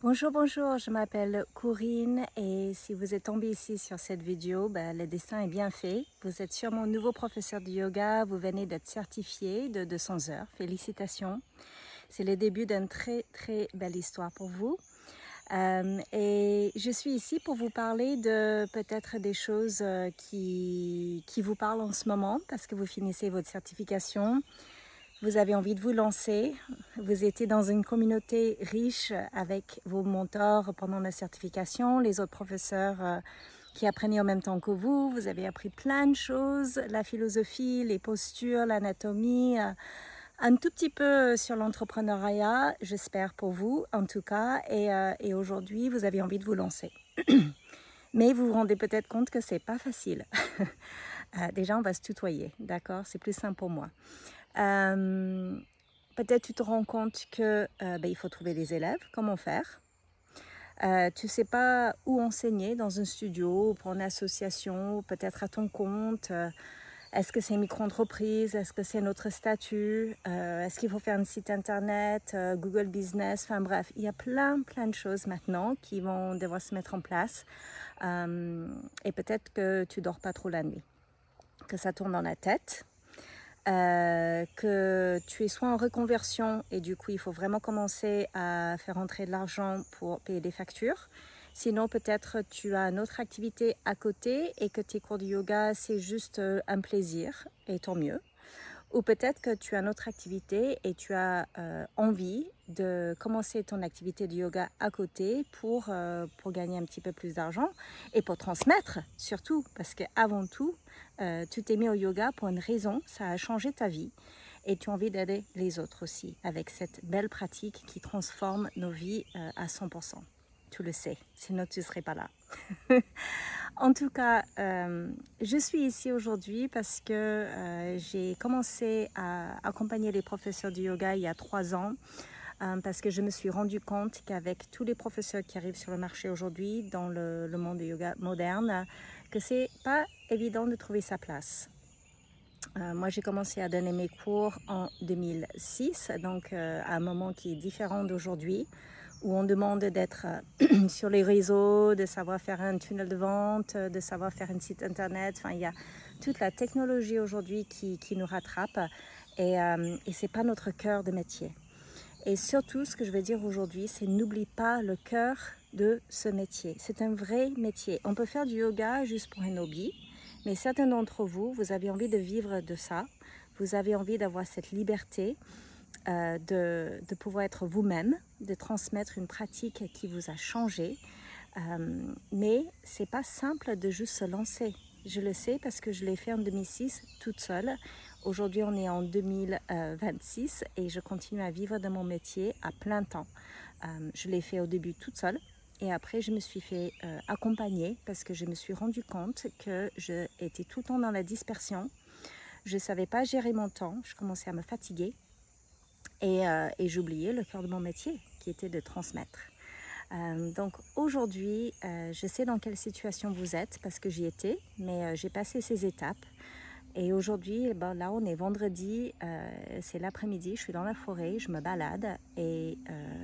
Bonjour, bonjour, je m'appelle Corinne et si vous êtes tombé ici sur cette vidéo, le dessin est bien fait. Vous êtes sûrement nouveau professeur de yoga, vous venez d'être certifié de 200 heures. Félicitations. C'est le début d'une très belle histoire pour vous. Et je suis ici pour vous parler de peut-être des choses qui vous parlent en ce moment parce que vous finissez votre certification. Vous avez envie de vous lancer, vous étiez dans une communauté riche avec vos mentors pendant la certification, les autres professeurs qui apprenaient en même temps que vous avez appris plein de choses, la philosophie, les postures, l'anatomie, un tout petit peu sur l'entrepreneuriat, j'espère pour vous en tout cas, et aujourd'hui vous avez envie de vous lancer. Mais vous vous rendez peut-être compte que c'est pas facile. Déjà on va se tutoyer, d'accord? C'est plus simple pour moi. Peut-être tu te rends compte que il faut trouver des élèves, comment faire. Tu ne sais pas où enseigner, dans un studio, pour une association, peut-être à ton compte. Est-ce que c'est une micro-entreprise? Est-ce que c'est notre statut? Est-ce qu'il faut faire un site internet, Google Business? Enfin bref, il y a plein de choses maintenant qui vont devoir se mettre en place. Et peut-être que tu dors pas trop la nuit, que ça tourne dans la tête. Que tu es soit en reconversion et du coup il faut vraiment commencer à faire entrer de l'argent pour payer des factures. Sinon peut-être tu as une autre activité à côté et que tes cours de yoga c'est juste un plaisir et tant mieux. Ou peut-être que tu as une autre activité et tu as envie de commencer ton activité de yoga à côté pour gagner un petit peu plus d'argent et pour transmettre surtout parce qu'avant tout, tu t'es mis au yoga pour une raison, ça a changé ta vie et tu as envie d'aider les autres aussi avec cette belle pratique qui transforme nos vies à 100%. Tu le sais, sinon tu ne serais pas là. En tout cas, je suis ici aujourd'hui parce que j'ai commencé à accompagner les professeurs de yoga il y a 3 ans parce que je me suis rendu compte qu'avec tous les professeurs qui arrivent sur le marché aujourd'hui dans le monde du yoga moderne, que c'est pas évident de trouver sa place. Moi, j'ai commencé à donner mes cours en 2006, donc à un moment qui est différent d'aujourd'hui, où on demande d'être sur les réseaux, de savoir faire un tunnel de vente, de savoir faire un site internet. Enfin, il y a toute la technologie aujourd'hui qui nous rattrape et ce n'est pas notre cœur de métier. Et surtout, ce que je veux dire aujourd'hui, c'est n'oublie pas le cœur de ce métier. C'est un vrai métier. On peut faire du yoga juste pour un hobby, mais certains d'entre vous, vous avez envie de vivre de ça. Vous avez envie d'avoir cette liberté de pouvoir être vous-même, de transmettre une pratique qui vous a changé. Mais c'est pas simple de juste se lancer. Je le sais parce que je l'ai fait en 2006 toute seule. Aujourd'hui, on est en 2026 et je continue à vivre de mon métier à plein temps. Je l'ai fait au début toute seule et après, je me suis fait accompagner parce que je me suis rendu compte que j'étais tout le temps dans la dispersion. Je ne savais pas gérer mon temps, je commençais à me fatiguer et j'oubliais le cœur de mon métier qui était de transmettre. Donc aujourd'hui, je sais dans quelle situation vous êtes parce que j'y étais, mais j'ai passé ces étapes. Et aujourd'hui, là on est vendredi, c'est l'après-midi, je suis dans la forêt, je me balade et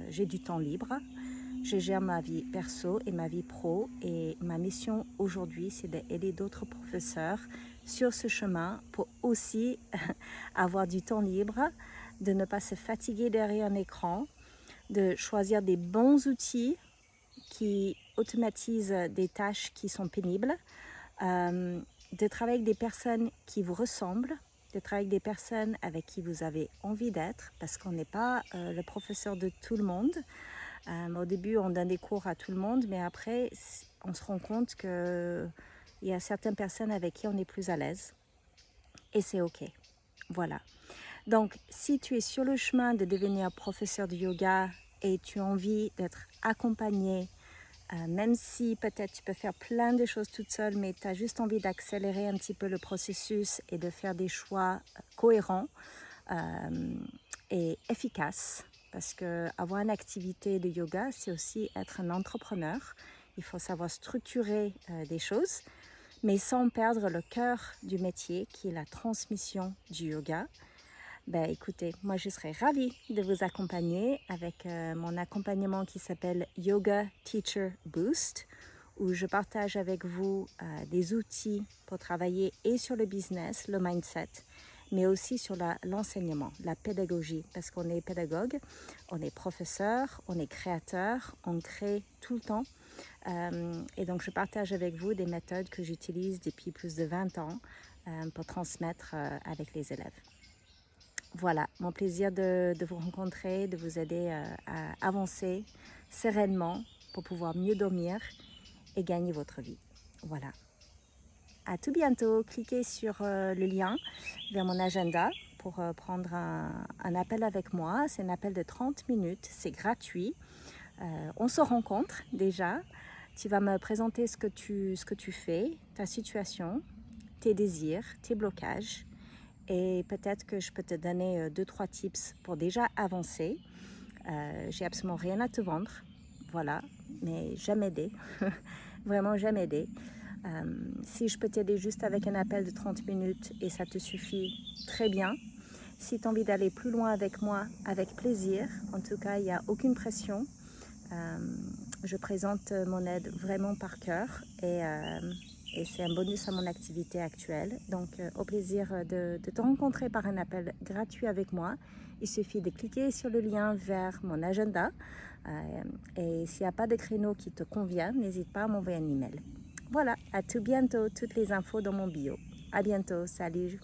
j'ai du temps libre. Je gère ma vie perso et ma vie pro et ma mission aujourd'hui c'est d'aider d'autres professeurs sur ce chemin pour aussi avoir du temps libre, de ne pas se fatiguer derrière un écran, de choisir des bons outils qui automatisent des tâches qui sont pénibles, de travailler avec des personnes qui vous ressemblent, de travailler avec des personnes avec qui vous avez envie d'être, parce qu'on n'est pas le professeur de tout le monde. Au début, on donne des cours à tout le monde, mais après, on se rend compte qu'il y a certaines personnes avec qui on est plus à l'aise. Et c'est OK. Voilà. Donc, si tu es sur le chemin de devenir professeur de yoga et tu as envie d'être accompagné, même si peut-être tu peux faire plein de choses toute seule, mais tu as juste envie d'accélérer un petit peu le processus et de faire des choix cohérents et efficaces, parce qu'avoir une activité de yoga, c'est aussi être un entrepreneur. Il faut savoir structurer des choses, mais sans perdre le cœur du métier, qui est la transmission du yoga. Ben, écoutez, moi je serais ravie de vous accompagner avec mon accompagnement qui s'appelle Yoga Teacher Boost, où je partage avec vous des outils pour travailler et sur le business, le mindset, mais aussi sur l'enseignement, la pédagogie, parce qu'on est pédagogue, on est professeur, on est créateur, on crée tout le temps. Et donc je partage avec vous des méthodes que j'utilise depuis plus de 20 ans pour transmettre avec les élèves. Voilà, mon plaisir de vous rencontrer, de vous aider à avancer sereinement pour pouvoir mieux dormir et gagner votre vie. Voilà. À tout bientôt. Cliquez sur le lien vers mon agenda pour prendre un appel avec moi. C'est un appel de 30 minutes. C'est gratuit. On se rencontre déjà. Tu vas me présenter ce que tu fais, ta situation, tes désirs, tes blocages. Et peut-être que je peux te donner 2-3 tips pour déjà avancer. J'ai absolument rien à te vendre. Voilà, mais jamais aider. Vraiment jamais aider. Si je peux t'aider juste avec un appel de 30 minutes et ça te suffit, très bien. Si tu as envie d'aller plus loin avec moi, avec plaisir. En tout cas, il n'y a aucune pression. Je présente mon aide vraiment par cœur et c'est un bonus à mon activité actuelle. Donc, au plaisir de te rencontrer par un appel gratuit avec moi. Il suffit de cliquer sur le lien vers mon agenda. Et s'il n'y a pas de créneau qui te convient, n'hésite pas à m'envoyer un email. Voilà, à tout bientôt. Toutes les infos dans mon bio. À bientôt. Salut.